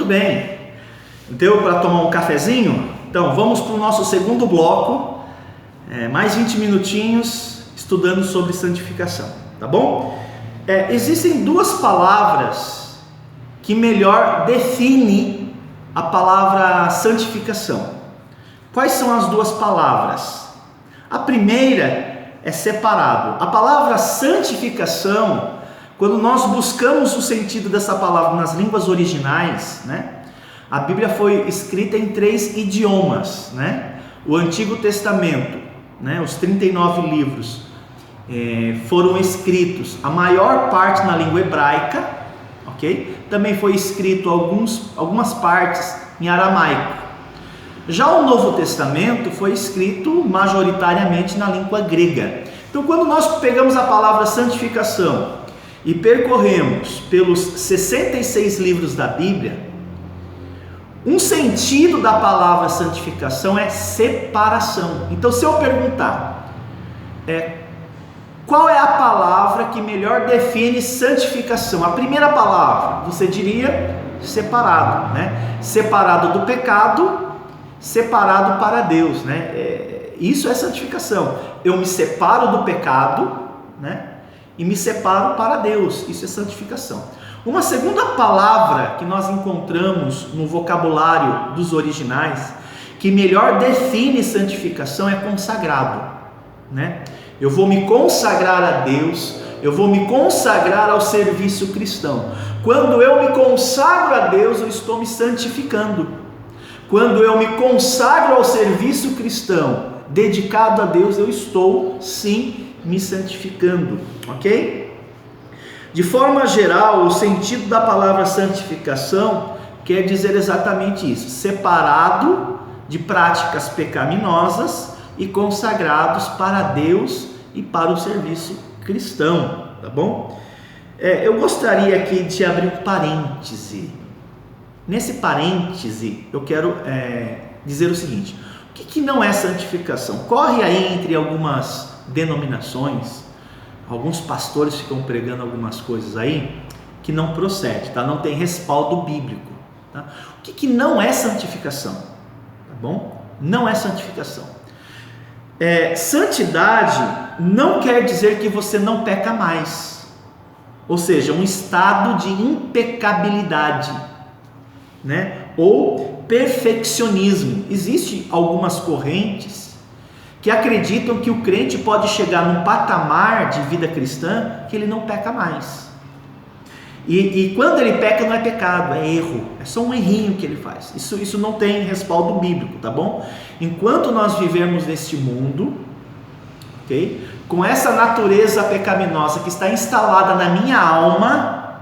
bem. Deu para tomar um cafezinho? Então vamos para o nosso segundo bloco, mais 20 minutinhos estudando sobre santificação, tá bom? Existem duas palavras que melhor definem a palavra santificação. Quais são as duas palavras? A primeira é separado. A palavra santificação, quando nós buscamos o sentido dessa palavra nas línguas originais, né? A Bíblia foi escrita em 3 idiomas, né? O Antigo Testamento, né? Os 39 livros foram escritos, a maior parte na língua hebraica, ok? Também foi escrito algumas partes em aramaico. Já o Novo Testamento foi escrito majoritariamente na língua grega. Então, quando nós pegamos a palavra santificação e percorremos pelos 66 livros da Bíblia, um sentido da palavra santificação é separação. Então, se eu perguntar qual é a palavra que melhor define santificação, a primeira palavra, você diria separado, né? Separado do pecado, separado para Deus, né? Isso é santificação. Eu me separo do pecado, né? E me separo para Deus. Isso é santificação. Uma segunda palavra que nós encontramos no vocabulário dos originais, que melhor define santificação, é consagrado, né? Eu vou me consagrar a Deus, eu vou me consagrar ao serviço cristão. Quando eu me consagro a Deus, eu estou me santificando. Quando eu me consagro ao serviço cristão, dedicado a Deus, eu estou sim me santificando, ok? De forma geral, o sentido da palavra santificação quer dizer exatamente isso: separado de práticas pecaminosas e consagrados para Deus e para o serviço cristão, tá bom? Eu gostaria aqui de abrir um parêntese. Nesse parêntese, eu quero dizer o seguinte: o que não é santificação? Corre aí entre algumas denominações, alguns pastores ficam pregando algumas coisas aí que não procede, tá? Não tem respaldo bíblico, tá? O que não é santificação, tá bom? Não é santificação. Santidade não quer dizer que você não peca mais, ou seja, um estado de impecabilidade, né? Ou perfeccionismo. Existem algumas correntes que acreditam que o crente pode chegar num patamar de vida cristã que ele não peca mais. E quando ele peca, não é pecado, é erro, é só um errinho que ele faz. Isso não tem respaldo bíblico, tá bom? Enquanto nós vivemos neste mundo, ok? Com essa natureza pecaminosa que está instalada na minha alma,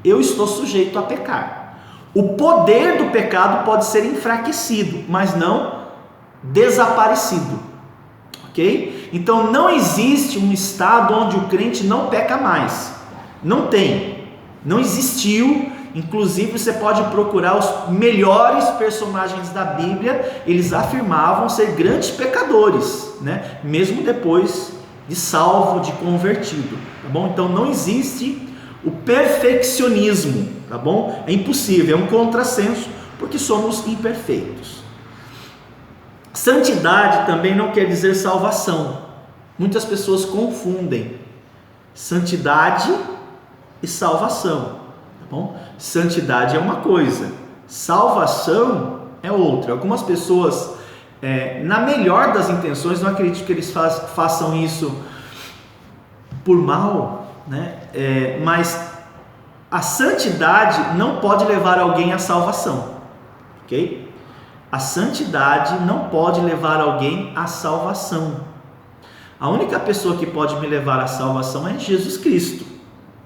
eu estou sujeito a pecar. O poder do pecado pode ser enfraquecido, mas não desaparecido, ok? Então não existe um estado onde o crente não peca mais. Não tem. Não existiu. Inclusive você pode procurar os melhores personagens da Bíblia, eles afirmavam ser grandes pecadores, né? Mesmo depois de salvo, de convertido, tá bom? Então não existe o perfeccionismo, tá bom? É impossível, é um contrassenso, porque somos imperfeitos. Santidade também não quer dizer salvação. Muitas pessoas confundem santidade e salvação, tá bom? Santidade é uma coisa, salvação é outra. Algumas pessoas, na melhor das intenções, não acredito que eles façam isso por mal, né? Mas a santidade não pode levar alguém à salvação, ok? A santidade não pode levar alguém à salvação. A única pessoa que pode me levar à salvação é Jesus Cristo.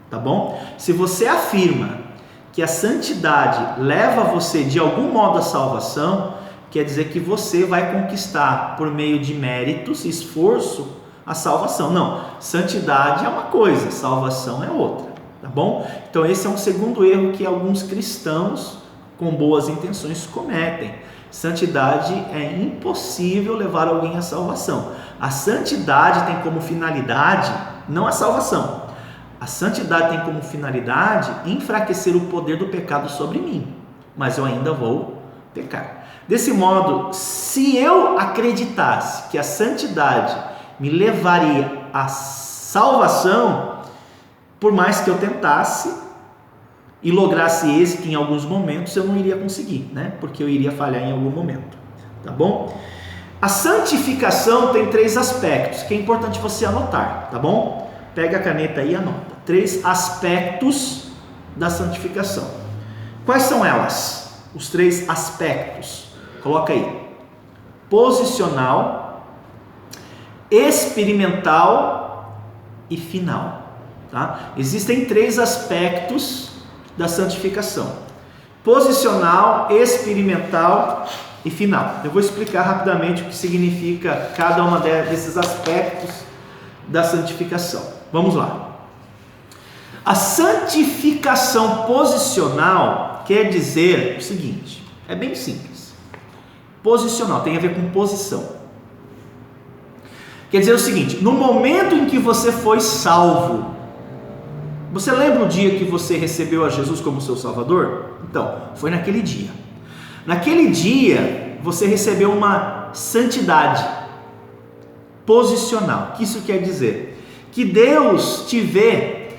Tá bom? Se você afirma que a santidade leva você de algum modo à salvação, quer dizer que você vai conquistar por meio de méritos, esforço, a salvação. Não, santidade é uma coisa, salvação é outra, tá bom? Então esse é um segundo erro que alguns cristãos com boas intenções cometem. Santidade é impossível levar alguém à salvação. A santidade tem como finalidade não a salvação. A santidade tem como finalidade enfraquecer o poder do pecado sobre mim. mas eu ainda vou pecar. Desse modo, se eu acreditasse que a santidade me levaria à salvação, por mais que eu tentasse e lograsse êxito em alguns momentos, eu não iria conseguir, né? Porque eu iria falhar em algum momento, tá bom? A santificação tem 3 aspectos que é importante você anotar, tá bom? Pega a caneta aí e anota. 3 aspectos da santificação. Quais são elas? Os 3 aspectos. Coloca aí. Posicional, experimental e final. Tá? Existem 3 aspectos da santificação: posicional, experimental e final. Eu vou explicar rapidamente o que significa cada uma desses aspectos da santificação. Vamos lá. A santificação posicional quer dizer o seguinte, é bem simples. Posicional tem a ver com posição. Quer dizer o seguinte: no momento em que você foi salvo, você lembra o dia que você recebeu a Jesus como seu Salvador? Então, foi naquele dia. Naquele dia, você recebeu uma santidade posicional. O que isso quer dizer? Que Deus te vê,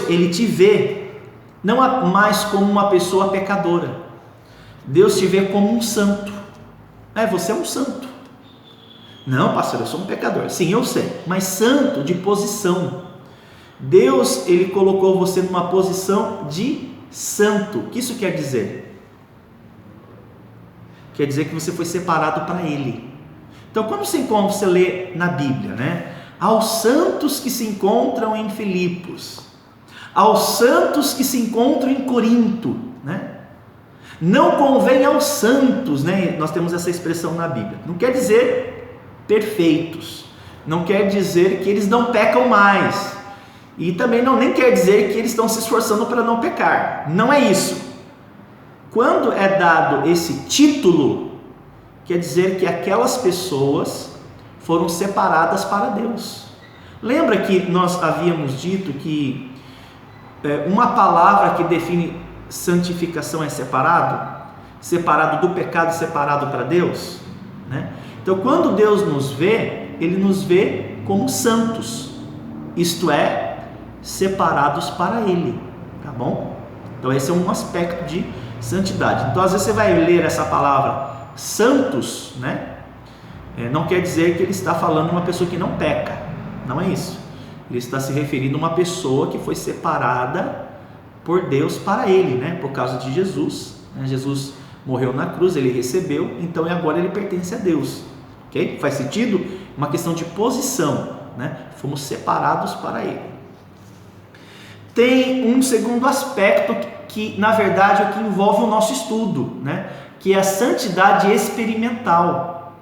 Ele te vê não mais como uma pessoa pecadora. Deus te vê como um santo. Você é um santo. Não, pastor, eu sou um pecador. Sim, eu sei, mas santo de posição. Deus, Ele colocou você numa posição de santo. O que isso quer dizer? Quer dizer que você foi separado para Ele. Então, quando você lê na Bíblia, né? Aos santos que se encontram em Filipos, aos santos que se encontram em Corinto, né? Não convém aos santos, né? Nós temos essa expressão na Bíblia. Não quer dizer perfeitos, não quer dizer que eles não pecam mais, e também nem quer dizer que eles estão se esforçando para não pecar. Não é isso. Quando é dado esse título, quer dizer que aquelas pessoas foram separadas para Deus. Lembra que nós havíamos dito que uma palavra que define santificação é separado do pecado, separado para Deus, né? Então, quando Deus nos vê, Ele nos vê como santos, isto é, separados para Ele, tá bom? Então, esse é um aspecto de santidade. Então, às vezes você vai ler essa palavra santos, né? Não quer dizer que ele está falando de uma pessoa que não peca, não é isso. Ele está se referindo a uma pessoa que foi separada por Deus para Ele, né? Por causa de Jesus, né? Jesus morreu na cruz, Ele recebeu, então agora Ele pertence a Deus, ok? Faz sentido? Uma questão de posição, né? Fomos separados para Ele. Tem um segundo aspecto que na verdade é o que envolve o nosso estudo, né? Que é a santidade experimental,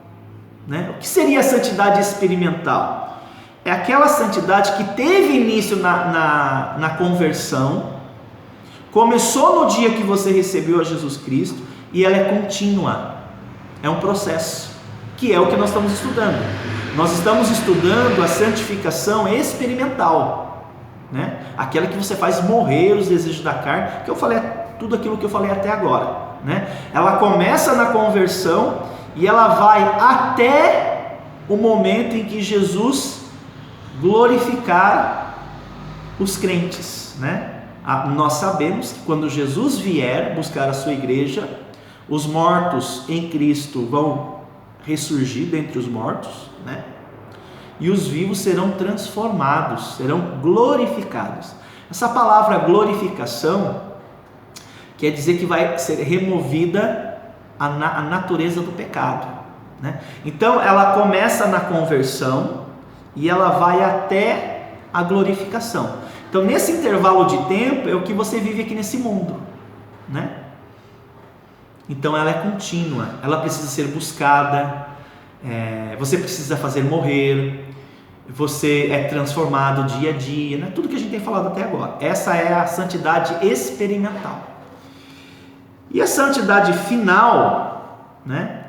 né? O que seria a santidade experimental? É aquela santidade que teve início na conversão, começou no dia que você recebeu a Jesus Cristo e ela é contínua, é um processo, que é o que nós estamos estudando. Nós estamos estudando a santificação experimental, né? Aquela que você faz morrer os desejos da carne, que eu falei tudo aquilo que eu falei até agora, né? Ela começa na conversão e ela vai até o momento em que Jesus glorificar os crentes, né? Nós sabemos que quando Jesus vier buscar a sua igreja, os mortos em Cristo vão ressurgir dentre os mortos, né? E os vivos serão transformados, serão glorificados. Essa palavra glorificação quer dizer que vai ser removida a natureza do pecado, né? Então ela começa na conversão e ela vai até a glorificação. Então nesse intervalo de tempo é o que você vive aqui nesse mundo, né? Então ela é contínua, ela precisa ser buscada, você precisa fazer morrer, você é transformado dia a dia, né? Tudo que a gente tem falado até agora. Essa é a santidade experimental. E a santidade final, né?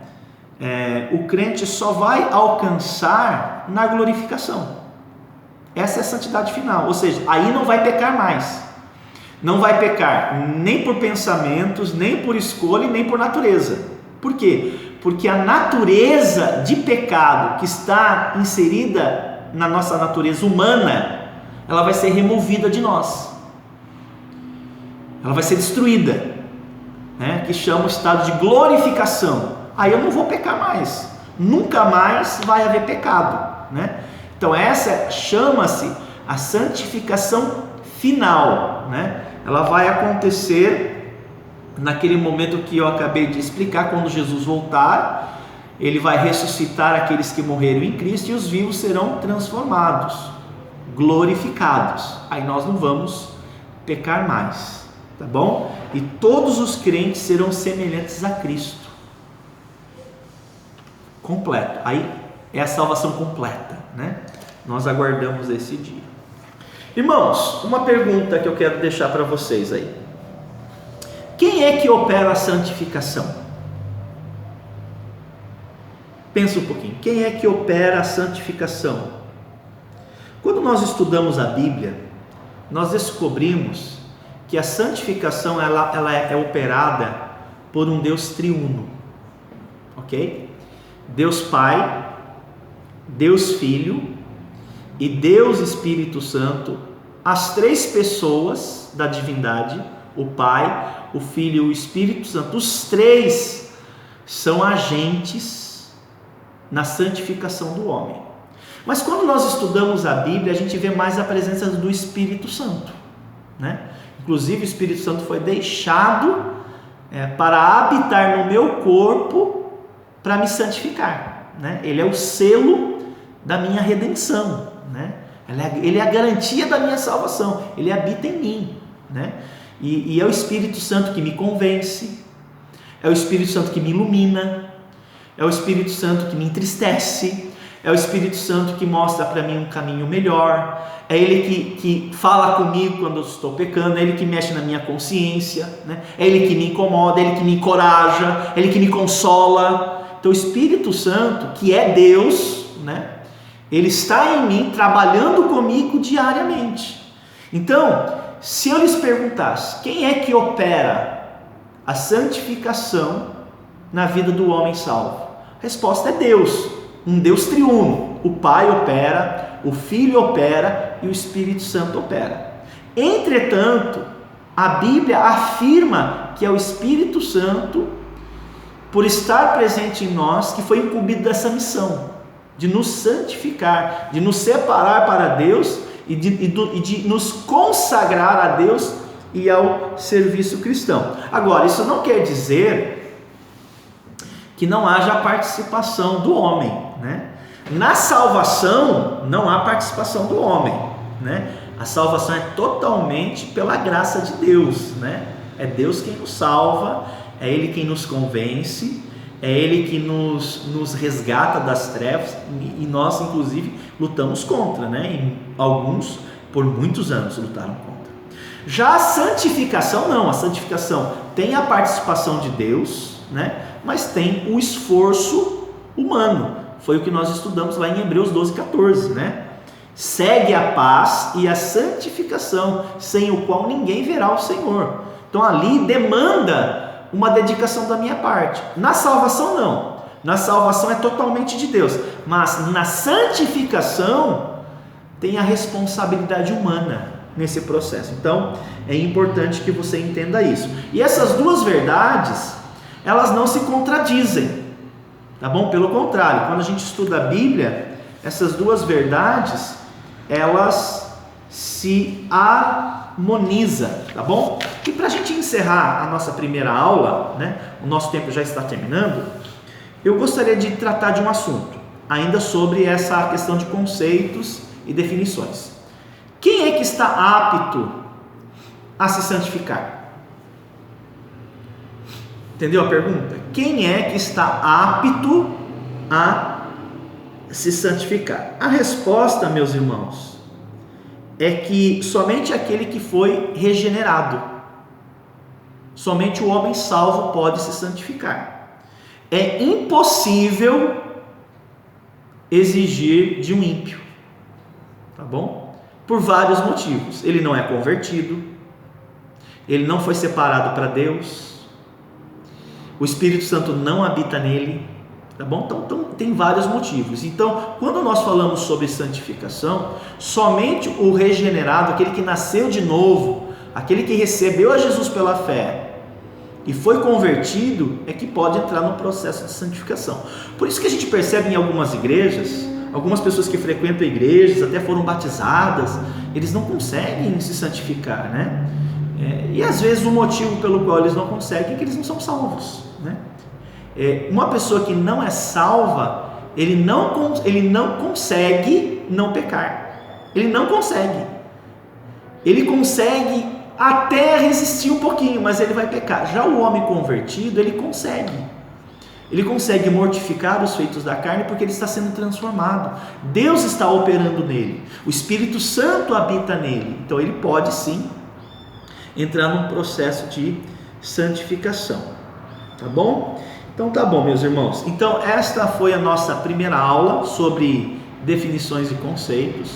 O crente só vai alcançar na glorificação. Essa é a santidade final, ou seja, aí não vai pecar mais. Não vai pecar nem por pensamentos, nem por escolha e nem por natureza. Por quê? Porque a natureza de pecado que está inserida na nossa natureza humana, ela vai ser removida de nós. Ela vai ser destruída, né? Que chama o estado de glorificação. Aí eu não vou pecar mais. Nunca mais vai haver pecado, né? Então essa chama-se a santificação final, né? Ela vai acontecer naquele momento que eu acabei de explicar, quando Jesus voltar, ele vai ressuscitar aqueles que morreram em Cristo e os vivos serão transformados, glorificados. Aí nós não vamos pecar mais, tá bom? E todos os crentes serão semelhantes a Cristo. Completo. Aí é a salvação completa, né? Nós aguardamos esse dia. Irmãos, uma pergunta que eu quero deixar para vocês aí. Quem é que opera a santificação? Pensa um pouquinho. Quem é que opera a santificação? Quando nós estudamos a Bíblia, nós descobrimos que a santificação ela é operada por um Deus triuno, ok? Deus Pai, Deus Filho e Deus Espírito Santo, as três pessoas da divindade, o Pai, o Filho e o Espírito Santo, os três são agentes na santificação do homem. Mas quando nós estudamos a Bíblia, a gente vê mais a presença do Espírito Santo, né? Inclusive o Espírito Santo foi deixado para habitar no meu corpo para me santificar, né? Ele é o selo da minha redenção, né? Ele é a garantia da minha salvação, ele habita em mim, né? E é o Espírito Santo que me convence, é o Espírito Santo que me ilumina, é o Espírito Santo que me entristece, é o Espírito Santo que mostra para mim um caminho melhor, é Ele que fala comigo quando eu estou pecando, é Ele que mexe na minha consciência, né? É Ele que me incomoda, é Ele que me encoraja, é Ele que me consola. Então o Espírito Santo, que é Deus, né? Ele está em mim, trabalhando comigo diariamente. Então, se eu lhes perguntasse, quem é que opera a santificação na vida do homem salvo? A resposta é Deus, um Deus triuno. O Pai opera, o Filho opera e o Espírito Santo opera. Entretanto, a Bíblia afirma que é o Espírito Santo, por estar presente em nós, que foi incumbido dessa missão, de nos santificar, de nos separar para Deus e de nos consagrar a Deus e ao serviço cristão. Agora, isso não quer dizer que não haja participação do homem, né? Na salvação não há participação do homem, né? A salvação é totalmente pela graça de Deus, né? É Deus quem nos salva, é Ele quem nos convence, é Ele que nos resgata das trevas, e nós inclusive lutamos contra, né? E alguns por muitos anos lutaram contra. Já a santificação não, a santificação tem a participação de Deus, né? Mas tem o esforço humano, foi o que nós estudamos lá em Hebreus 12:14, né? Segue a paz e a santificação, sem o qual ninguém verá o Senhor. Então ali demanda uma dedicação da minha parte. Na salvação não, na salvação é totalmente de Deus, mas na santificação tem a responsabilidade humana nesse processo. Então é importante que você entenda isso. E essas duas verdades, elas não se contradizem, tá bom? Pelo contrário, quando a gente estuda a Bíblia, essas duas verdades, elas se harmonizam, tá bom? E para a gente encerrar a nossa primeira aula, né? O nosso tempo já está terminando. Eu gostaria de tratar de um assunto, ainda sobre essa questão de conceitos e definições. Quem é que está apto a se santificar? Entendeu a pergunta? Quem é que está apto a se santificar? A resposta, meus irmãos, é que somente aquele que foi regenerado, somente o homem salvo pode se santificar. É impossível exigir de um ímpio, tá bom? Por vários motivos. Ele não é convertido, ele não foi separado para Deus, o Espírito Santo não habita nele, tá bom? Então tem vários motivos. Então, quando nós falamos sobre santificação, somente o regenerado, aquele que nasceu de novo, aquele que recebeu a Jesus pela fé e foi convertido, é que pode entrar no processo de santificação. Por isso que a gente percebe em algumas igrejas, algumas pessoas que frequentam igrejas, até foram batizadas, eles não conseguem se santificar, né? E às vezes o motivo pelo qual eles não conseguem é que eles não são salvos, né? Uma pessoa que não é salva, ele não consegue não pecar, ele não consegue, ele consegue até resistir um pouquinho, mas ele vai pecar. Já o homem convertido, ele consegue mortificar os feitos da carne, porque ele está sendo transformado, Deus está operando nele, o Espírito Santo habita nele, então ele pode sim entrar num processo de santificação, tá bom? Então tá bom, meus irmãos, então esta foi a nossa primeira aula sobre definições e conceitos.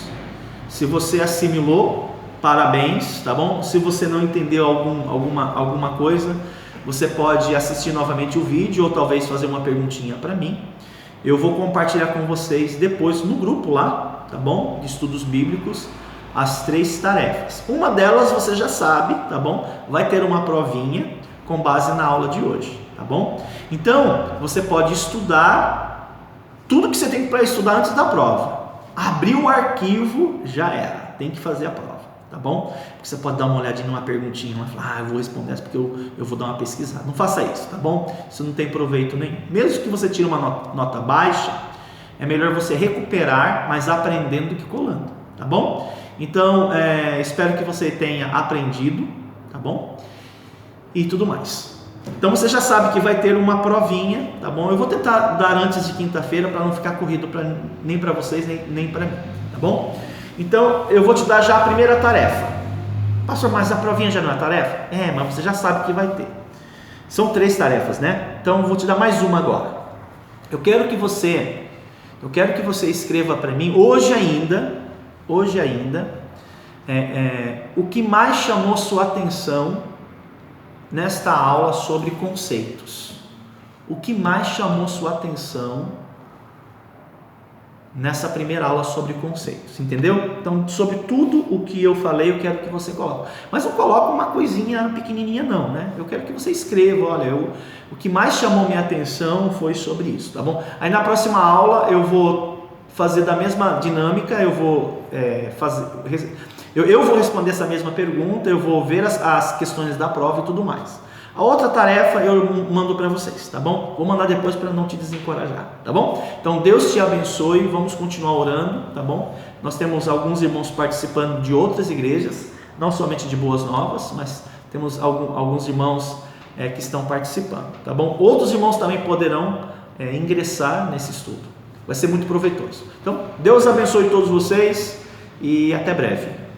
Se você assimilou, parabéns, tá bom? Se você não entendeu alguma coisa, você pode assistir novamente o vídeo ou talvez fazer uma perguntinha para mim. Eu vou compartilhar com vocês depois no grupo lá, tá bom? De estudos bíblicos, as 3 tarefas. Uma delas você já sabe, tá bom? Vai ter uma provinha com base na aula de hoje, tá bom? Então, você pode estudar tudo que você tem para estudar antes da prova. Abriu o arquivo, já era, tem que fazer a prova, tá bom? Você pode dar uma olhadinha numa perguntinha, falar, eu vou responder essa porque eu vou dar uma pesquisada. Não faça isso, tá bom? Isso não tem proveito nenhum. Mesmo que você tire uma nota baixa, é melhor você recuperar, mas aprendendo do que colando, tá bom? Então, espero que você tenha aprendido, tá bom? E tudo mais. Então você já sabe que vai ter uma provinha, tá bom? Eu vou tentar dar antes de quinta-feira para não ficar corrido nem para vocês, nem para mim, tá bom? Então eu vou te dar já a primeira tarefa. Pastor, mas a provinha já não é tarefa? Mas você já sabe que vai ter. São 3 tarefas, né? Então eu vou te dar mais uma agora. Eu quero que você escreva para mim hoje ainda, o que mais chamou sua atenção nesta aula sobre conceitos. O que mais chamou sua atenção nessa primeira aula sobre conceitos, entendeu? Então, sobre tudo o que eu falei, eu quero que você coloque. Mas não coloque uma coisinha pequenininha não, né? Eu quero que você escreva, olha, o que mais chamou minha atenção foi sobre isso, tá bom? Aí na próxima aula eu vou fazer da mesma dinâmica, eu vou responder essa mesma pergunta, eu vou ver as questões da prova e tudo mais. A outra tarefa eu mando para vocês, tá bom? Vou mandar depois para não te desencorajar, tá bom? Então Deus te abençoe, vamos continuar orando, tá bom? Nós temos alguns irmãos participando de outras igrejas, não somente de Boas Novas, mas temos alguns irmãos que estão participando, tá bom? Outros irmãos também poderão ingressar nesse estudo, vai ser muito proveitoso. Então Deus abençoe todos vocês e até breve.